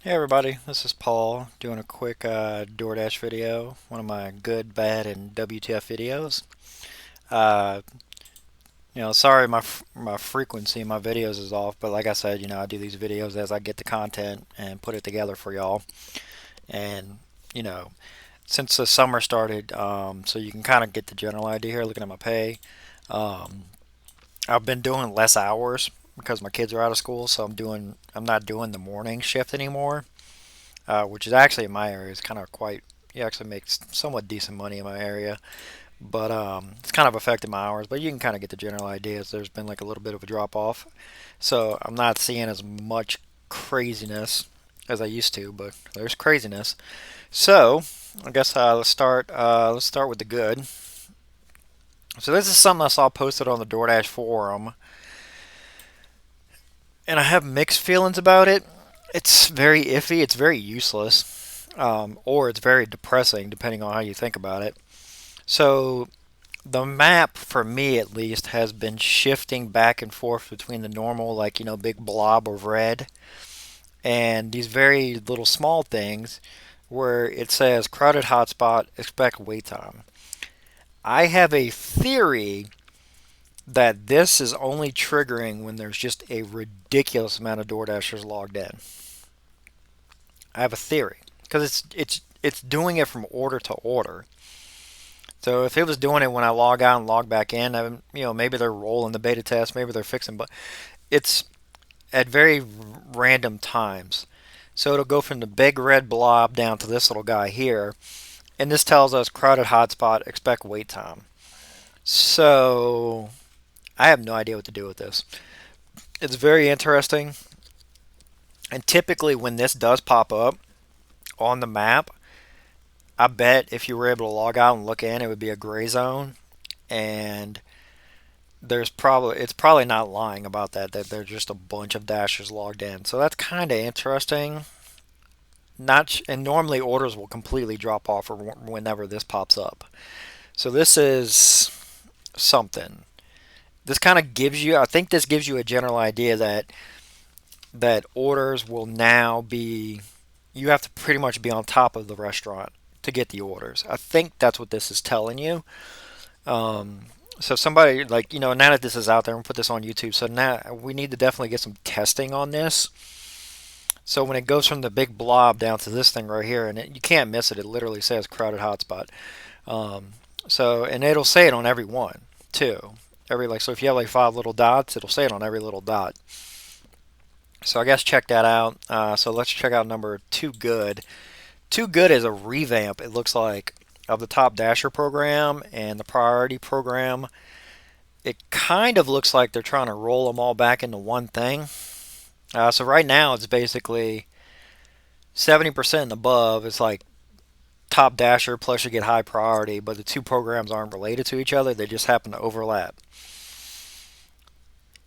Hey everybody, this is Paul doing a quick Doordash video, one of my good, bad, and WTF videos. Uh, sorry my frequency in my videos is off, but like I said, I do these videos as I get the content and put it together for y'all. And you know, since the summer started, so you can kind of get the general idea here, looking at my pay. Um, I've been doing less hours because my kids are out of school, so I'm not doing the morning shift anymore. Which is actually in my area is kind of quite. You actually make somewhat decent money in my area, but it's kind of affected my hours. But you can kind of get the general idea. There's been like a little bit of a drop off, so I'm not seeing as much craziness as I used to, but there's craziness. So I guess let's start. Let's start with the good. So this is something I saw posted on the DoorDash forum, and I have mixed feelings about it. It's very iffy. It's very useless, or it's very depressing, depending on how you think about it. So the map, for me at least, has been shifting back and forth between the normal, like big blob of red, and these very little small things where it says crowded hotspot, expect wait time. I have a theory that this is only triggering when there's just a ridiculous amount of DoorDashers logged in. I have a theory because it's doing it from order to order. So if it was doing it when I log out and log back in, maybe they're rolling the beta test, maybe they're fixing, but it's at very random times. So it'll go from the big red blob down to this little guy here, and this tells us crowded hotspot, expect wait time. So I have no idea what to do with this. It's very interesting, and typically when this does pop up on the map, I bet if you were able to log out and look in, it would be a gray zone, and it's probably not lying about that there's just a bunch of dashers logged in. So that's kind of interesting. Not and normally orders will completely drop off whenever this pops up. So this is something. This kind of gives you, I think this gives you a general idea that orders will now be, you have to pretty much be on top of the restaurant to get the orders. I think that's what this is telling you. Um, so somebody like now that this is out there and put this on YouTube, so now we need to definitely get some testing on this. So when it goes from the big blob down to this thing right here, and you can't miss it. It literally says crowded hotspot. Um, and it'll say it on every one too. So if you have like five little dots, it'll say it on every little dot. So I guess check that out. So let's check out number two. Good. Too Good is a revamp, it looks like, of the Top Dasher program and the Priority program. It kind of looks like they're trying to roll them all back into one thing. So right now it's basically 70% and above. It's like Top Dasher plus you get High Priority, but the two programs aren't related to each other. They just happen to overlap.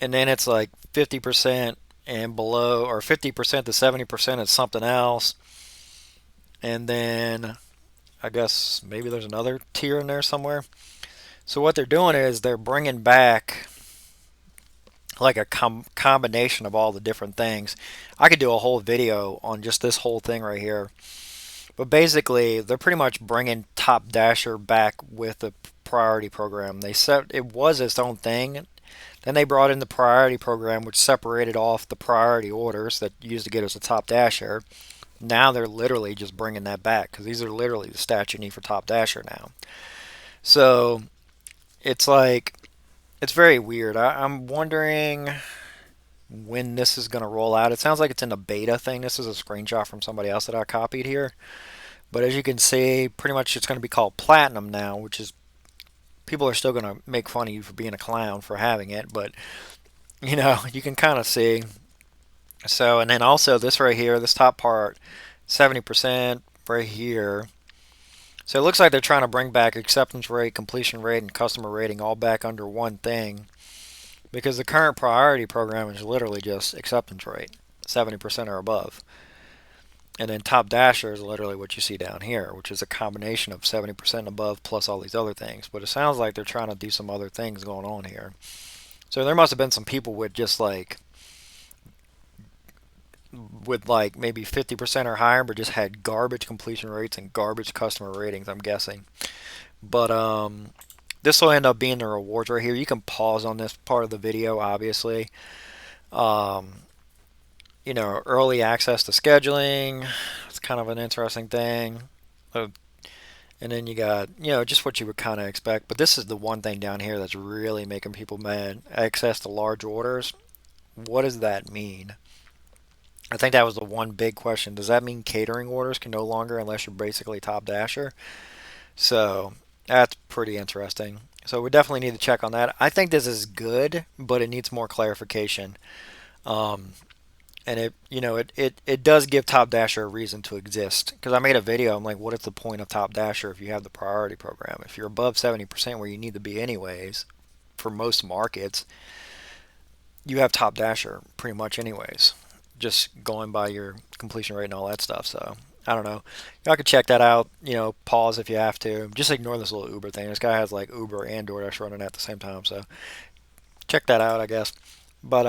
And then it's like 50% and below, or 50% to 70% is something else. And then I guess maybe there's another tier in there somewhere. So what they're doing is they're bringing back like a combination of all the different things. I could do a whole video on just this whole thing right here. But basically, they're pretty much bringing Top Dasher back with the priority program. They said it was its own thing. Then they brought in the priority program, which separated off the priority orders that used to get us a Top Dasher. Now they're literally just bringing that back because these are literally the stats you need for Top Dasher now. So it's like it's very weird. I'm wondering when this is going to roll out. It sounds like it's in the beta thing. This is a screenshot from somebody else that I copied here. But as you can see, pretty much it's going to be called Platinum now, which is people are still going to make fun of you for being a clown for having it, but you can kind of see. So, and then also this right here, this top part, 70% right here. So it looks like they're trying to bring back acceptance rate, completion rate, and customer rating all back under one thing, because the current priority program is literally just acceptance rate, 70% or above. And then Top Dasher is literally what you see down here, which is a combination of 70% above plus all these other things. But it sounds like they're trying to do some other things going on here. So there must have been some people with just like with like maybe 50% or higher, but just had garbage completion rates and garbage customer ratings, I'm guessing. But this will end up being the rewards right here. You can pause on this part of the video, obviously. Um, early access to scheduling. It's kind of an interesting thing. Uh, And then you got, just what you would kind of expect. But this is the one thing down here that's really making people mad. Access to large orders. What does that mean? I think that was the one big question. Does that mean catering orders can no longer unless you're basically top dasher? So that's pretty interesting. So we definitely need to check on that. I think this is good, but it needs more clarification. Um, and it does give Top Dasher a reason to exist. Because I made a video, I'm like, what is the point of Top Dasher if you have the priority program? If you're above 70% where you need to be anyways, for most markets, you have Top Dasher pretty much anyways. Just going by your completion rate and all that stuff. So I don't know. Y'all could check that out. Pause if you have to. Just ignore this little Uber thing. This guy has like Uber and DoorDash running at the same time. So check that out, I guess. But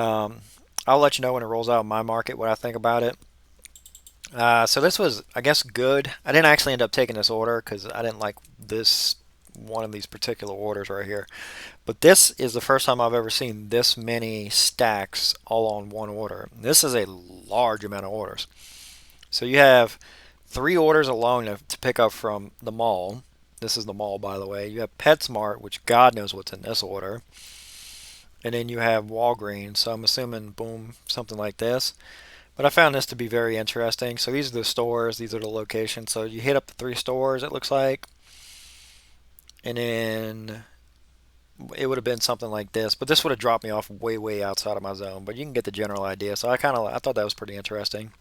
I'll let you know when it rolls out in my market what I think about it. So this was, I guess, good. I didn't actually end up taking this order because I didn't like this one of these particular orders right here. But this is the first time I've ever seen this many stacks all on one order. This is a large amount of orders. So you have 3 orders alone to pick up from the mall. This is the mall, by the way. You have PetSmart, which God knows what's in this order. And then you have Walgreens. So I'm assuming, boom, something like this. But I found this to be very interesting. So these are the stores, these are the locations. So you hit up the 3 stores, it looks like. And then it would have been something like this. But this would have dropped me off way, way outside of my zone. But you can get the general idea. So I thought that was pretty interesting.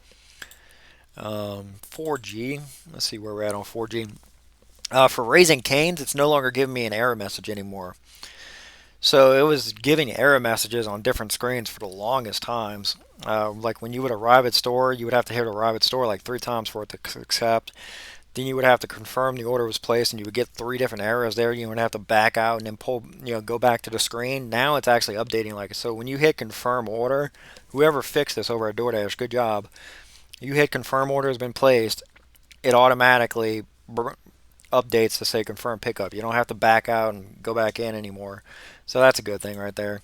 4G. Let's see where we're at on 4G. For Raising Cane's, it's no longer giving me an error message anymore. So it was giving error messages on different screens for the longest times. Like when you would arrive at store, you would have to hit arrive at store like 3 times for it to accept. Then you would have to confirm the order was placed, and you would get 3 different errors there. You would have to back out and then go back to the screen. Now it's actually updating like so. When you hit confirm order, whoever fixed this over at DoorDash, good job. You hit confirm order has been placed, it automatically updates to say confirm pickup. You don't have to back out and go back in anymore. So that's a good thing right there.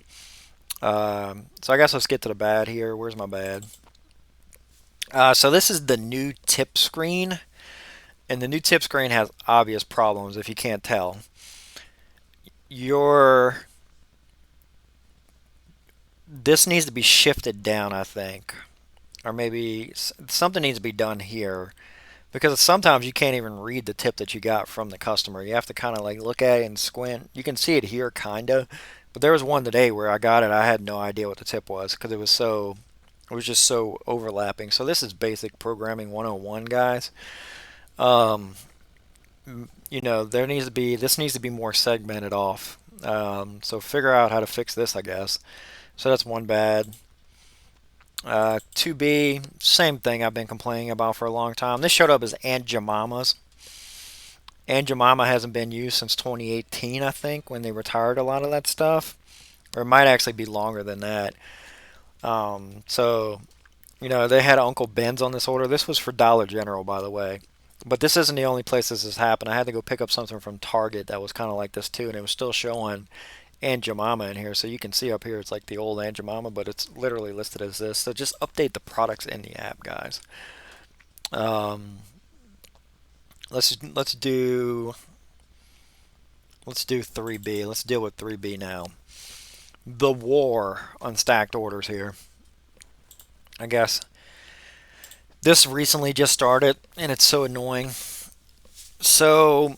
So I guess let's get to the bad here. Where's my bad? So this is the new tip screen. And the new tip screen has obvious problems if you can't tell. This needs to be shifted down, I think. Or maybe something needs to be done here. Because sometimes you can't even read the tip that you got from the customer. You have to kind of like look at it and squint. You can see it here, kind of. But there was one today where I got it. I had no idea what the tip was because it was just so overlapping. So this is basic programming 101, guys. Um, this needs to be more segmented off. So figure out how to fix this, I guess. So that's one bad. 2B, same thing I've been complaining about for a long time. This showed up as Aunt Jemima's. Aunt Jemima hasn't been used since 2018, I think, when they retired a lot of that stuff. Or it might actually be longer than that. So, they had Uncle Ben's on this order. This was for Dollar General, by the way. But this isn't the only place this has happened. I had to go pick up something from Target that was kind of like this too, and it was still showing Aunt Jemima in here. So you can see up here it's like the old Aunt Jemima, but it's literally listed as this. So just update the products in the app, guys. Um, let's do 3B. Let's deal with 3B now. The war on stacked orders here. I guess this recently just started, and it's so annoying. So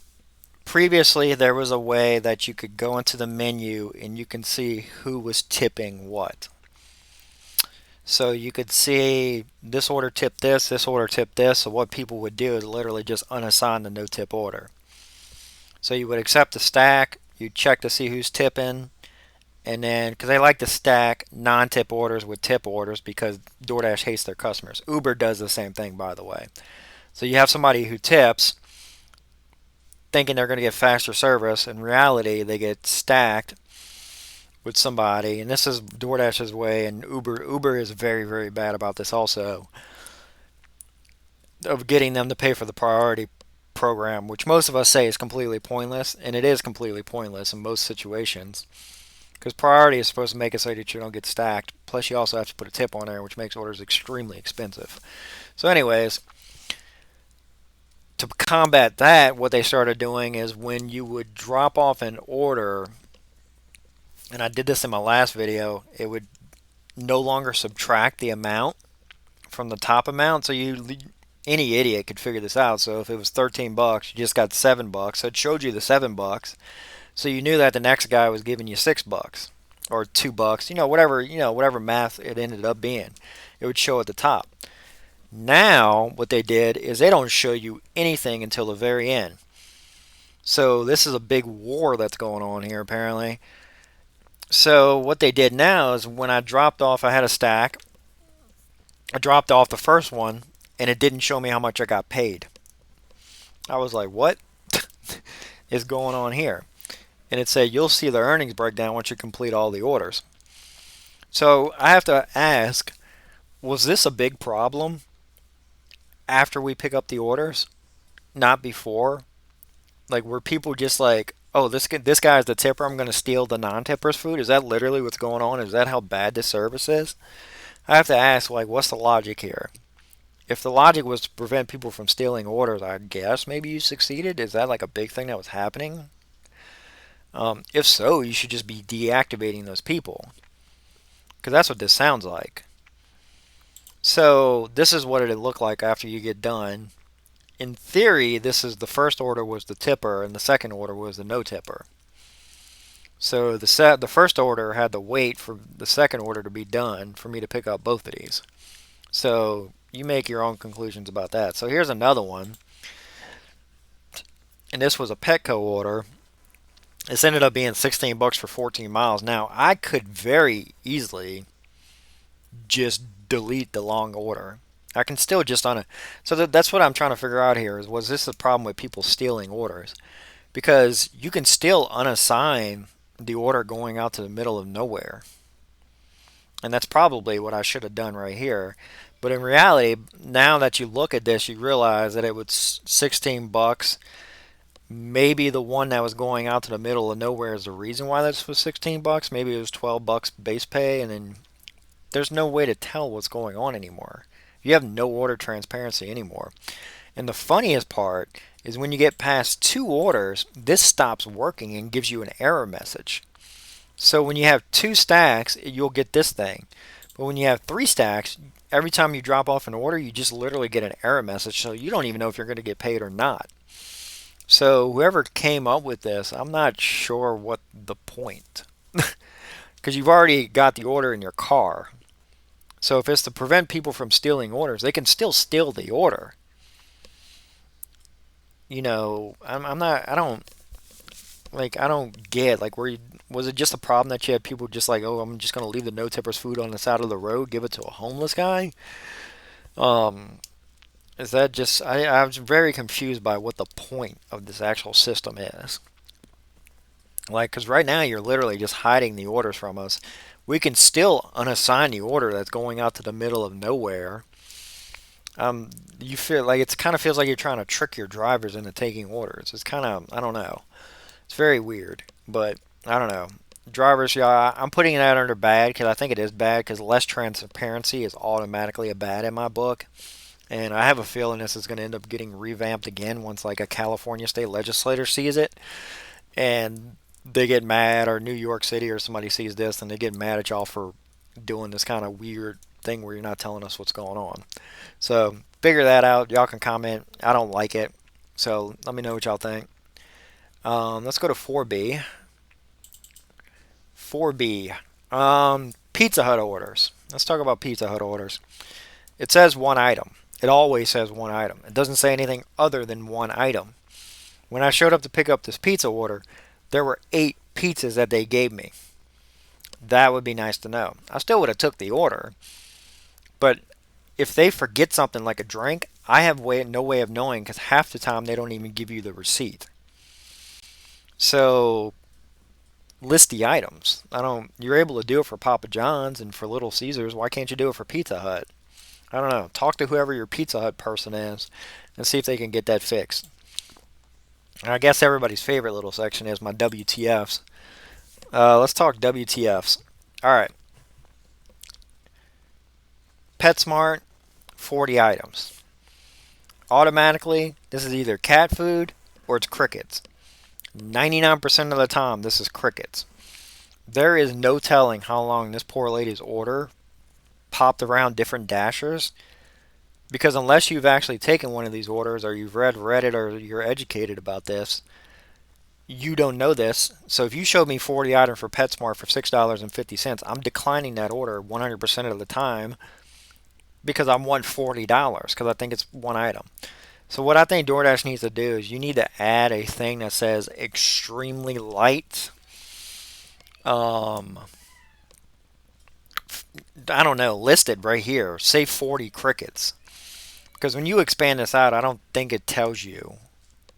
previously, there was a way that you could go into the menu and you can see who was tipping what. So you could see this order tipped this order tipped this. So what people would do is literally just unassign the no tip order. So you would accept the stack, you check to see who's tipping, and then because they like to stack non-tip orders with tip orders because DoorDash hates their customers. Uber does the same thing, by the way. So you have somebody who tips thinking they're going to get faster service. In reality, they get stacked with somebody, and this is DoorDash's way, and Uber is very, very bad about this also, of getting them to pay for the priority program, which most of us say is completely pointless, and it is completely pointless in most situations. Because priority is supposed to make it so that you don't get stacked. Plus, you also have to put a tip on there, which makes orders extremely expensive. So, anyways, to combat that, what they started doing is when you would drop off an order, and I did this in my last video, it would no longer subtract the amount from the top amount. So any idiot could figure this out. So if it was 13 bucks, you just got $7. So it showed you the $7. So you knew that the next guy was giving you $6 or $2, whatever math it ended up being. It would show at the top. Now what they did is they don't show you anything until the very end. So this is a big war that's going on here apparently. So what they did now is when I dropped off, I had a stack. I dropped off the first one and it didn't show me how much I got paid. I was like, what is going on here? And it said, you'll see the earnings breakdown once you complete all the orders. So I have to ask, was this a big problem after we pick up the orders? Not before? Like, were people just like, oh, this guy is the tipper, I'm going to steal the non-tipper's food? Is that literally what's going on? Is that how bad this service is? I have to ask, like, what's the logic here? If the logic was to prevent people from stealing orders, I guess maybe you succeeded. Is that like a big thing that was happening? If so, you should just be deactivating those people. Because that's what this sounds like. So this is what it'd look like after you get done. In theory, the first order was the tipper, and the second order was the no tipper. So the first order had to wait for the second order to be done for me to pick up both of these. So you make your own conclusions about that. So here's another one. And this was a Petco order. This ended up being 16 bucks for 14 miles. Now, I could very easily just delete the long order. I can still just so that's what I'm trying to figure out here is, was this a problem with people stealing orders? Because you can still unassign the order going out to the middle of nowhere. And that's probably what I should have done right here. But in reality, now that you look at this, you realize that it was 16 bucks. Maybe the one that was going out to the middle of nowhere is the reason why this was 16 bucks. Maybe it was 12 bucks base pay, and then there's no way to tell what's going on anymore. You have no order transparency anymore. And the funniest part is when you get past 2 orders, this stops working and gives you an error message. So when you have 2 stacks, you'll get this thing. But when you have 3 stacks, every time you drop off an order, you just literally get an error message. So you don't even know if you're going to get paid or not. So whoever came up with this, I'm not sure what the point. Because you've already got the order in your car. So if it's to prevent people from stealing orders, they can still steal the order. I don't get, like, was it just a problem that you had people just like, oh, I'm just going to leave the no tippers food on the side of the road, give it to a homeless guy? Is that just, I was very confused by what the point of this actual system is. Like, because right now you're literally just hiding the orders from us. We can still unassign the order that's going out to the middle of nowhere. You feel like it kind of feels like you're trying to trick your drivers into taking orders. It's kind of, I don't know. It's very weird, but I don't know. Drivers, yeah, I'm putting that under bad because I think it is bad because less transparency is automatically a bad in my book. And I have a feeling this is going to end up getting revamped again once like a California state legislator sees it. And they get mad, or New York City or somebody sees this and they get mad at y'all for doing this kind of weird thing where you're not telling us what's going on. So figure that out. Y'all can comment. I don't like it. So let me know what y'all think. Let's go to 4B. 4B. Pizza Hut orders. Let's talk about Pizza Hut orders. It says one item. It always says one item. It doesn't say anything other than one item. When I showed up to pick up this pizza order, there were 8 pizzas that they gave me. That would be nice to know. I still would have took the order. But if they forget something like a drink, I have no way of knowing because half the time they don't even give you the receipt. So list the items. I don't. You're able to do it for Papa John's and for Little Caesars. Why can't you do it for Pizza Hut? I don't know. Talk to whoever your Pizza Hut person is and see if they can get that fixed. And I guess everybody's favorite little section is my WTFs. Let's talk WTFs. All right. PetSmart, 40 items. Automatically, this is either cat food or it's crickets. 99% of the time, this is crickets. There is no telling how long this poor lady's order popped around different dashers, because unless you've actually taken one of these orders or you've read Reddit or you're educated about this, you don't know this. So if you showed me 40 items for PetSmart for $6.50, I'm declining that order 100% of the time because I want $40 because I think it's one item. So what I think DoorDash needs to do is you need to add a thing that says extremely light. I don't know, listed right here. Say 40 crickets. Because when you expand this out, I don't think it tells you,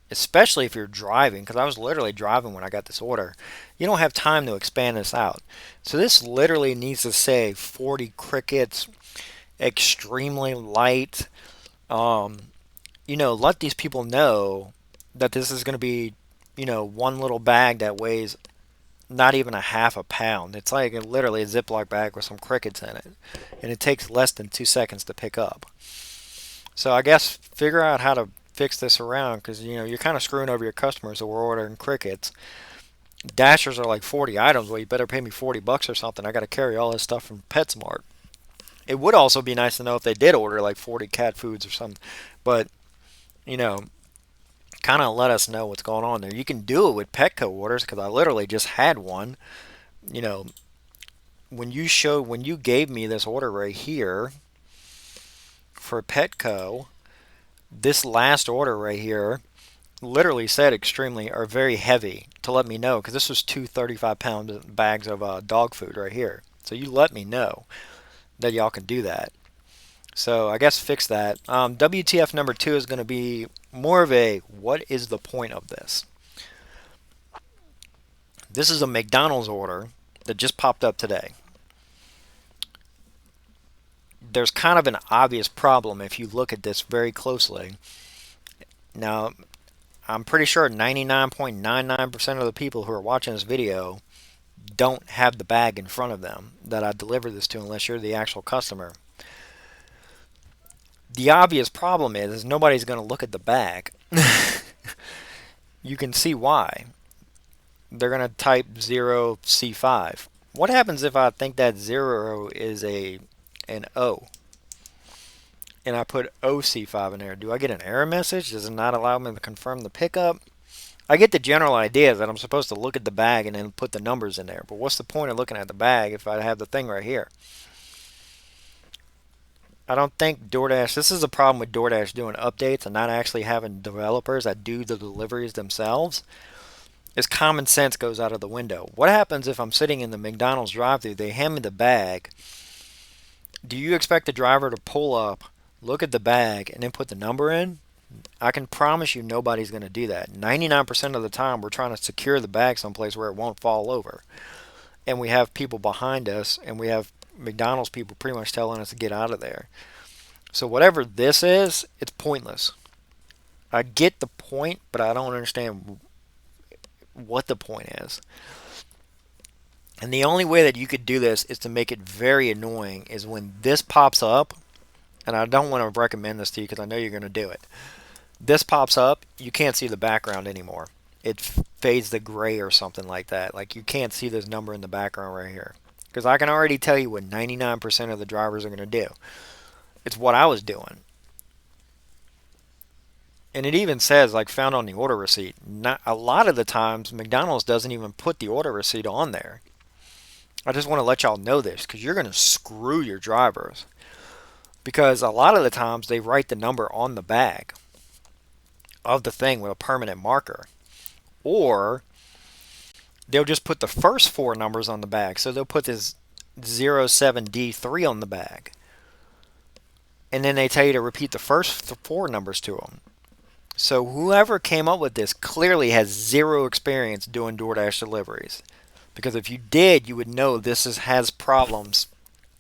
especially if you're driving, because I was literally driving when I got this order. You don't have time to expand this out. So this literally needs to say 40 crickets, extremely light. Let these people know that this is going to be, one little bag that weighs not even a half a pound. It's like literally a Ziploc bag with some crickets in it. And it takes less than 2 seconds to pick up. So I guess figure out how to fix this around, because you're kind of screwing over your customers who are ordering crickets. Dashers are like 40 items. Well, you better pay me $40 or something. I got to carry all this stuff from PetSmart. It would also be nice to know if they did order like 40 cat foods or something. But, kind of let us know what's going on there. You can do it with Petco orders, because I literally just had one. You know, when you gave me this order right here for Petco, this last order right here literally said extremely or very heavy to let me know, because this was two 35-pound bags of dog food right here. So you let me know that y'all can do that. So I guess fix that. WTF number 2 is going to be more of a, what is the point of this? This is a McDonald's order that just popped up today. There's kind of an obvious problem if you look at this very closely. Now, I'm pretty sure 99.99% of the people who are watching this video don't have the bag in front of them that I delivered this to, unless you're the actual customer. The obvious problem is nobody's going to look at the bag. You can see why. They're going to type 0C5. What happens if I think that 0 is an O? And I put OC5 in there. Do I get an error message? Does it not allow me to confirm the pickup? I get the general idea that I'm supposed to look at the bag and then put the numbers in there. But what's the point of looking at the bag if I have the thing right here? I don't think DoorDash, this is a problem with DoorDash doing updates and not actually having developers that do the deliveries themselves, is common sense goes out of the window. What happens if I'm sitting in the McDonald's drive-thru, they hand me the bag? Do you expect the driver to pull up, look at the bag, and then put the number in? I can promise you nobody's going to do that. 99% of the time we're trying to secure the bag someplace where it won't fall over. And we have people behind us, and we have McDonald's people pretty much telling us to get out of there. So whatever this is, it's pointless. I get the point, but I don't understand what the point is. And the only way that you could do this is to make it very annoying is when this pops up, and I don't want to recommend this to you because I know you're going to do it. This pops up, you can't see the background anymore. It fades to gray or something like that. Like you can't see this number in the background right here. Because I can already tell you what 99% of the drivers are going to do. It's what I was doing. And it even says, like, found on the order receipt. Not, a lot of the times, McDonald's doesn't even put the order receipt on there. I just want to let y'all know this, because you're going to screw your drivers. Because a lot of the times, they write the number on the bag of the thing with a permanent marker. Or they'll just put the first 4 numbers on the bag. So they'll put this 07D3 on the bag. And then they tell you to repeat the first 4 numbers to them. So whoever came up with this clearly has zero experience doing DoorDash deliveries. Because if you did, you would know has problems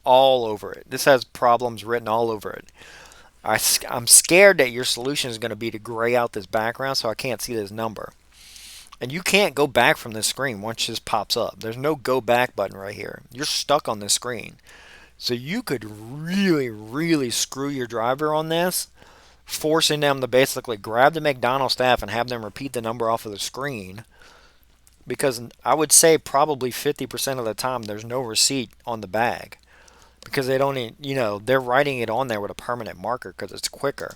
all over it. This has problems written all over it. I'm scared that your solution is going to be to gray out this background so I can't see this number. And you can't go back from this screen once this pops up. There's no go back button right here. You're stuck on this screen. So you could really, really screw your driver on this, forcing them to basically grab the McDonald's staff and have them repeat the number off of the screen. Because I would say probably 50% of the time there's no receipt on the bag. Because they don't, they're writing it on there with a permanent marker because it's quicker.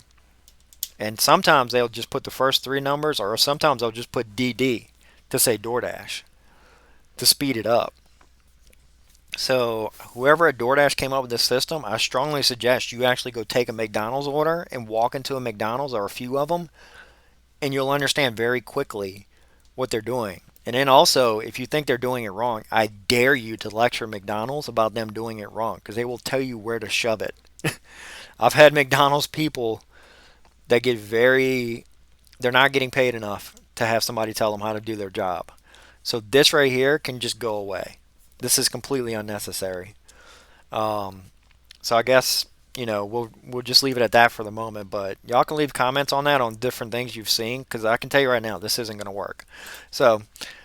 And sometimes they'll just put the first three numbers, or sometimes they'll just put DD to say Doordash to speed it up. So whoever at Doordash came up with this system, I strongly suggest you actually go take a McDonald's order and walk into a McDonald's or a few of them, and you'll understand very quickly what they're doing. And then also, if you think they're doing it wrong, I dare you to lecture McDonald's about them doing it wrong because they will tell you where to shove it. I've had McDonald's people that they're not getting paid enough to have somebody tell them how to do their job. So this right here can just go away. This is completely unnecessary. So I guess we'll just leave it at that for the moment. But y'all can leave comments on that on different things you've seen because I can tell you right now this isn't going to work. So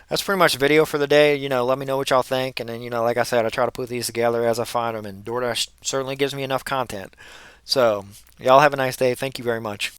that's pretty much the video for the day. Let me know what y'all think, and then like I said, I try to put these together as I find them, and DoorDash certainly gives me enough content. So y'all have a nice day. Thank you very much.